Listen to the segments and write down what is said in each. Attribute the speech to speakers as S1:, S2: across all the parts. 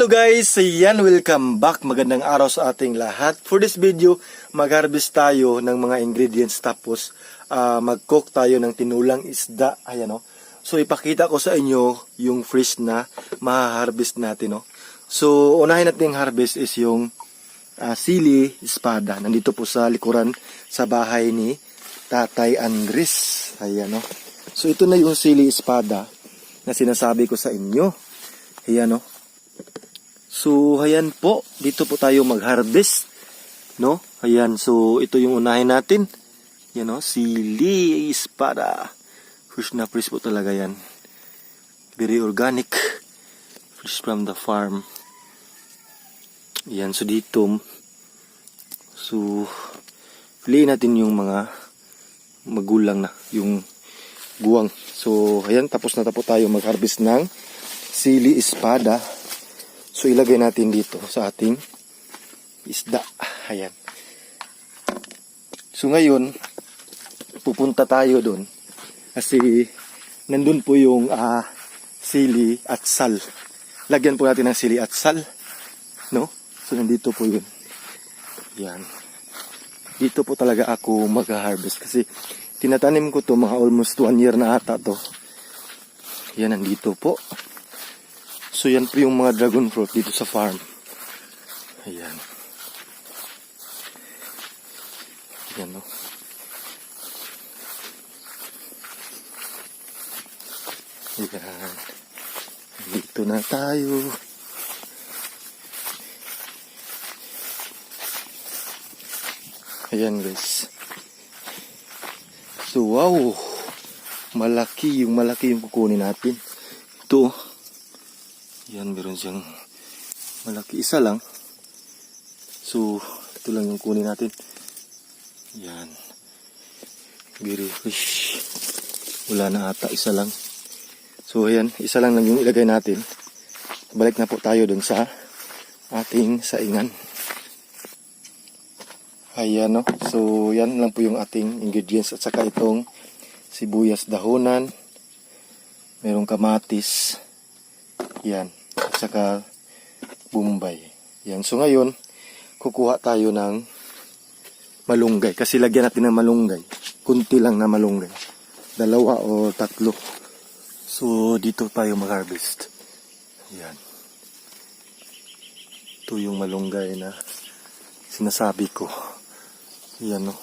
S1: Guys, yan, welcome back. Magandang araw sa ating lahat. For this video, mag-harvest tayo ng mga ingredients tapos mag-cook tayo ng tinulang isda. Ayan, no? So ipakita ko sa inyo yung fresh na ma-harvest natin, no? So unahin natin yung harvest is yung sili espada. Nandito po sa likuran sa bahay ni Tatay Andres. Ayan, no? So ito na yung sili espada na sinasabi ko sa inyo. Ayan, no? So, ayan po, dito po tayo mag-harvest, no? Ayan, so ito yung unahin natin. Yan, no? Sili espada. Fresh na fresh po talaga yan. Very organic. Fresh from the farm. Ayan, so dito. So, piliin natin yung mga magulang na, yung guwang. So, ayan, tapos na tayo mag-harvest ng sili espada. So, ilagay natin dito sa ating isda. Ayan. So, ngayon, pupunta tayo doon. Kasi, nandun po yung sili at sal. Lagyan po natin ng sili at sal. No? So, nandito po yun. Ayan. Dito po talaga ako mag-harvest. Kasi, tinatanim ko to mga almost 1 year na ata to. Ayan, nandito po. So, yan po yung mga dragon fruit dito sa farm. Ayan. Ayan, no? Ayan. Dito na tayo. Ayan, guys. So, wow. Malaki yung kukunin natin. Ito, yan, meron siyang malaki. Isa lang. So, ito lang yung kunin natin. Yan. Very fish. Wala na ata. Isa lang. So, ayan. Isa lang yung ilagay natin. Balik na po tayo dun sa ating saingan. Ayan, no? So, yan lang po yung ating ingredients. At saka itong sibuyas dahonan. Merong kamatis. Yan. At saka Bombay. Yan. So ngayon, kukuha tayo ng malunggay. Kasi lagyan natin ng malunggay. Kunti lang na malunggay. 2 o 3. So dito tayo mag-harvest. Yan. Ito yung malunggay na sinasabi ko. Yan, no.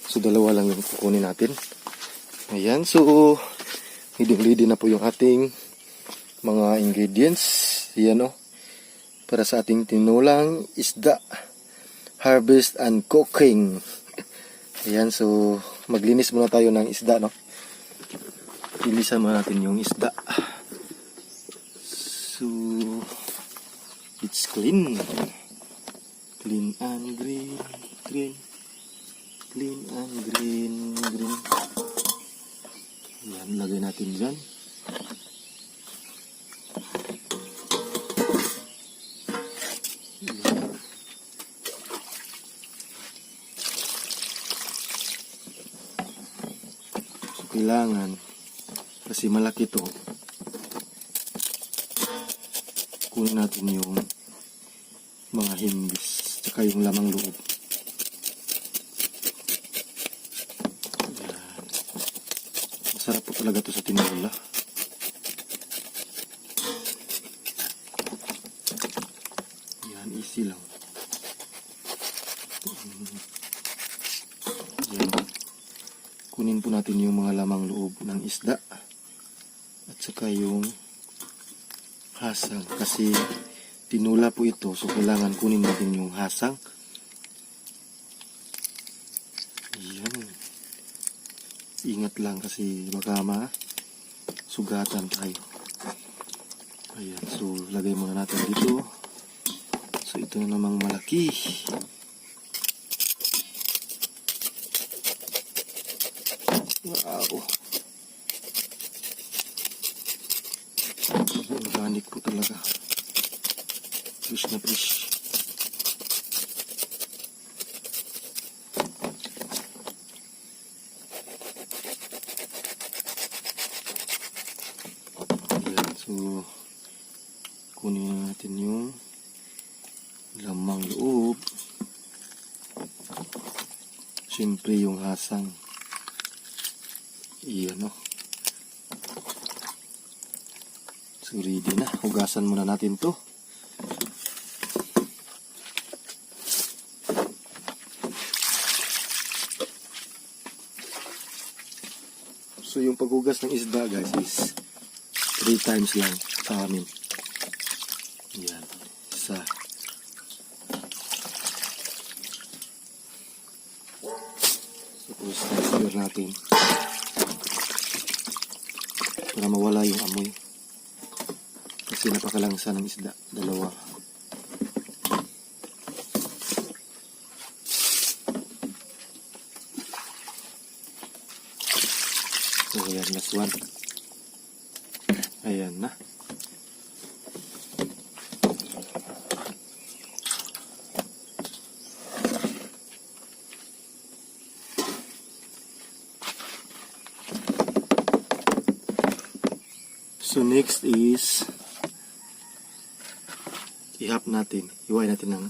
S1: So 2 lang yung kukunin natin. Ayan. So ready na po yung ating mga ingredients. Yan, no. Para sa ating tinulang isda. Harvest and cooking. Ayan, so maglinis muna tayo ng isda, no. Linisan muna natin yung isda. So it's clean. Clean and green. Clean and green. Ayan, lagay natin dyan. Kailangan kasi malaki to, kunin natin yung mga himbis, tsaka yung lamang loob. Yan. Masarap po talaga to sa tinola. Yan, easy lang. Yan. Kunin po natin yung mga lamang loob ng isda at saka yung hasang, kasi tinula po ito, so kailangan kunin natin yung hasang. Ayan. Ingat lang kasi baka sugatan tayo. Ayan, so lagay muna natin dito. So ito na namang malaki. Wow. Organic po talaga. Fresh na fresh. Ayan, so kunin na natin yung lamang loob. Siyempre yung hasang. Iyan o. So ready na. Hugasan muna natin to. So yung paghugas ng isda guys is 3 times lang sa amin. Yan. Isa. Tapos stir natin para mawala yung amoy. Kasi napakalangsa ng isda. 2. So, ayan, last 1. Ayan na. So, next is ihap natin. Iway natin ng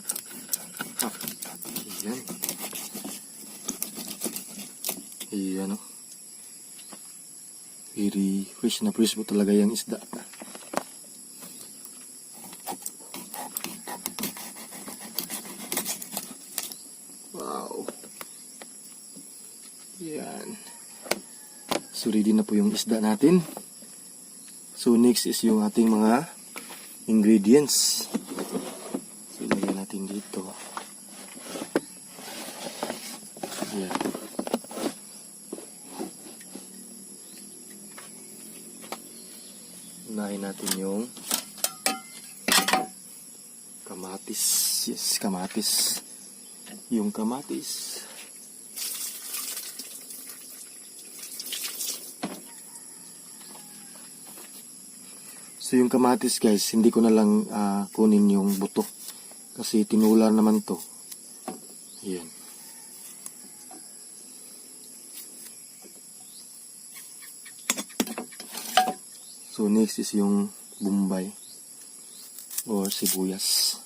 S1: half. Ayan. Ayan o. Very fresh na fresh po talaga yung isda. Wow. Yan. So ready na po yung isda natin. So next is yung ating mga ingredients. So ilagay natin dito. Yan. Unahin natin yung kamatis. Yes, kamatis. Yung kamatis. So yung kamatis guys, hindi ko na lang kunin yung buto. Kasi tinula naman to. Ayan. So next is yung bombay or sibuyas.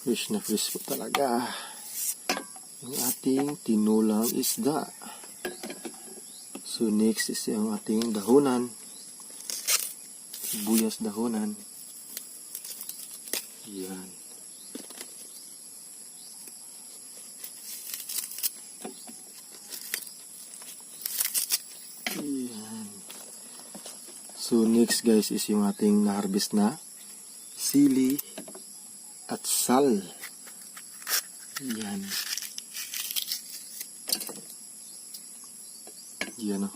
S1: Fresh na fresh po talaga yung ating tinulang isda. So next is yung ating dahonan, sibuyas dahonan. Yan. Yan. So next guys is yung ating na-harvest na sili at sal. Yan. Yan o.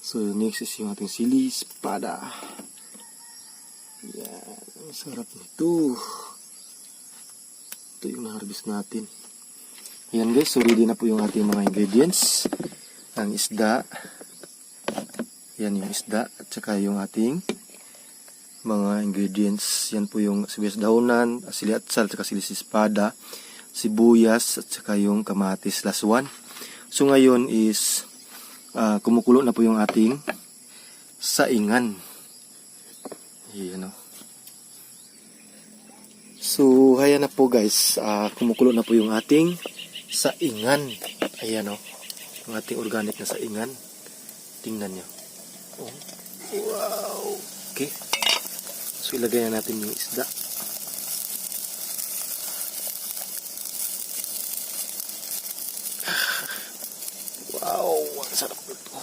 S1: So next is yung ating sili espada. Yan. Ang sarap nito. Ito yung na-harvest natin. Ayan guys, so ready na po yung ating mga ingredients. Ang isda. Yan yung isda. At saka yung ating mga ingredients. Yan po yung sibuyas dahonan, sili at sal, at saka sili espada. sibuyas, at saka yung kamatis, last one. So ngayon is kumukulo na po yung ating saingan. Ayan o. So, ayan na po guys. Kumukulo na po yung ating saingan. Ayan o. Yung ating organic na saingan. Tingnan nyo. Oh. Wow. Okay. So, ilagay na natin yung isda. Wow. Ang sarap nito.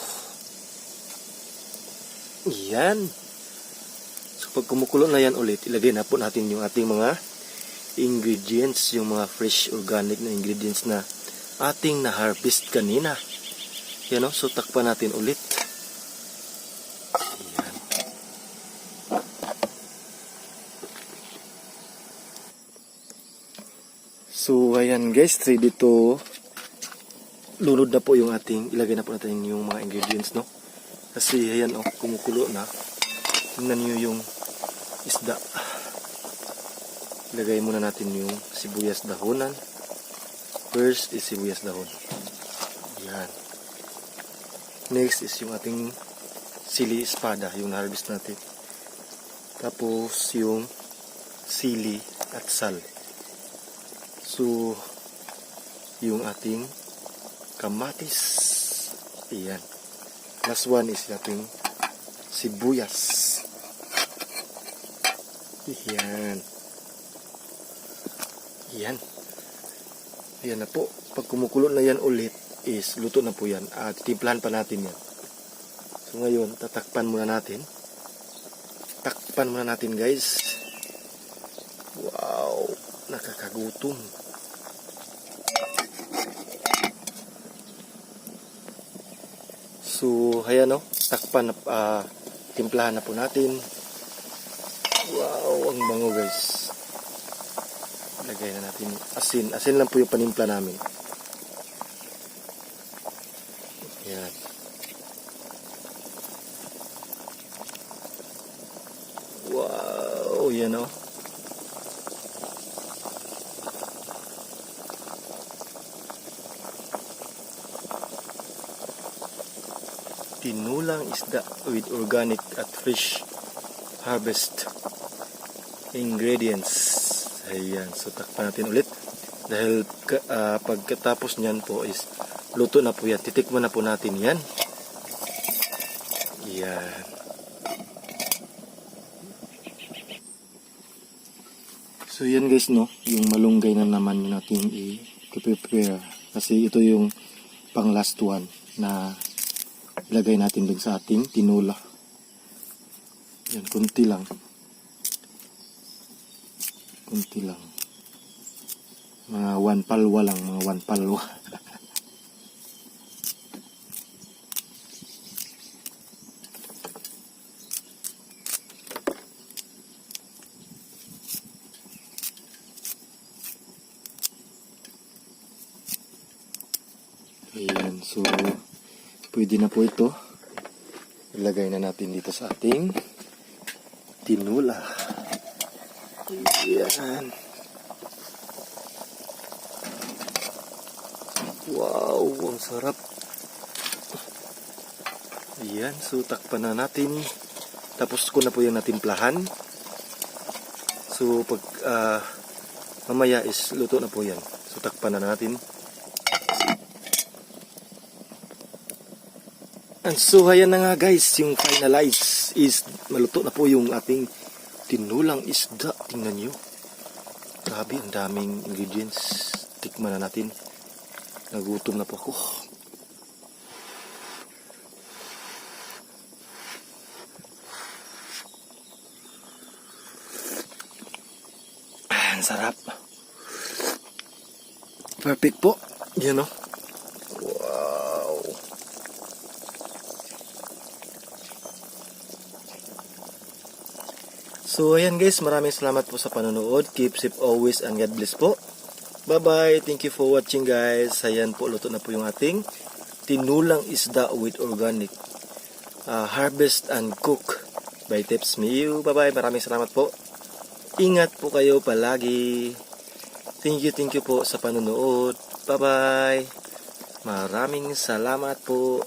S1: Ayan. So, pag kumukulo na yan ulit, ilagay na po natin yung ating mga ingredients, yung mga fresh organic na ingredients na ating na-harvest kanina. Yan o, so takpan natin ulit. Ayan. So ayan guys, ready to lunod na po yung ating, ilagay na po natin yung mga ingredients, no? Kasi ayan o, kumukulo na. Tingnan nyo yung isda. Ilagay muna natin yung sibuyas dahonan. First is sibuyas dahon. Yan. Next is yung ating sili espada, yung na-harvest natin. Tapos yung sili at sal. So, yung ating kamatis. Ayan. Last one is yung ating sibuyas. Ayan. Yan. Yan na po. Pag kumukulo na yan ulit, is luto na po yan. At timplahan pa natin yan. So ngayon, tatakpan muna natin. Takpan muna natin guys. Wow. Nakakagutom. So, ayan o. Takpan na, timplahan na po natin. Wow, ang bango guys. Lagay na natin asin. Asin lang po yung panimpla namin. Yan. Wow, yan o. Tinulang isda with organic at fresh harvest ingredients. Ayan, so takpan natin ulit dahil pagkatapos nyan po is luto na po yan. Titikman na po natin yan. Ayan. So yan guys, no, yung malunggay na naman natin i-prepare kasi ito yung pang last one na ilagay natin dun sa ating tinula. Yan, kunti lang. Kunti lang. Mga 1 palwa lang. Mga 1 palwa. Ayan. So, pwede na po ito. Ilagay na natin dito sa ating tinula. Ayan. Wow, ang sarap. Ayan, so takpan na natin. Tapos ko na po yung natimplahan. So pag mamaya is luto na po yan. So takpan na natin. And so ayan na nga guys, yung finalize is maluto na po yung ating tinulang isda. Tingnan nyo. Grabe, ang daming ingredients. Tikman na natin. Nagutom na po ako. Ang sarap. Perfect po. Yan o. Wow. So ayan guys, maraming salamat po sa panonood. Keep safe always and God bless po. Bye bye. Thank you for watching guys. Ayan po, luto na po yung ating tinulang isda with organic. Harvest and cook by Tips Miu. Bye bye. Maraming salamat po. Ingat po kayo palagi. Thank you po sa panonood. Bye-bye. Maraming salamat po.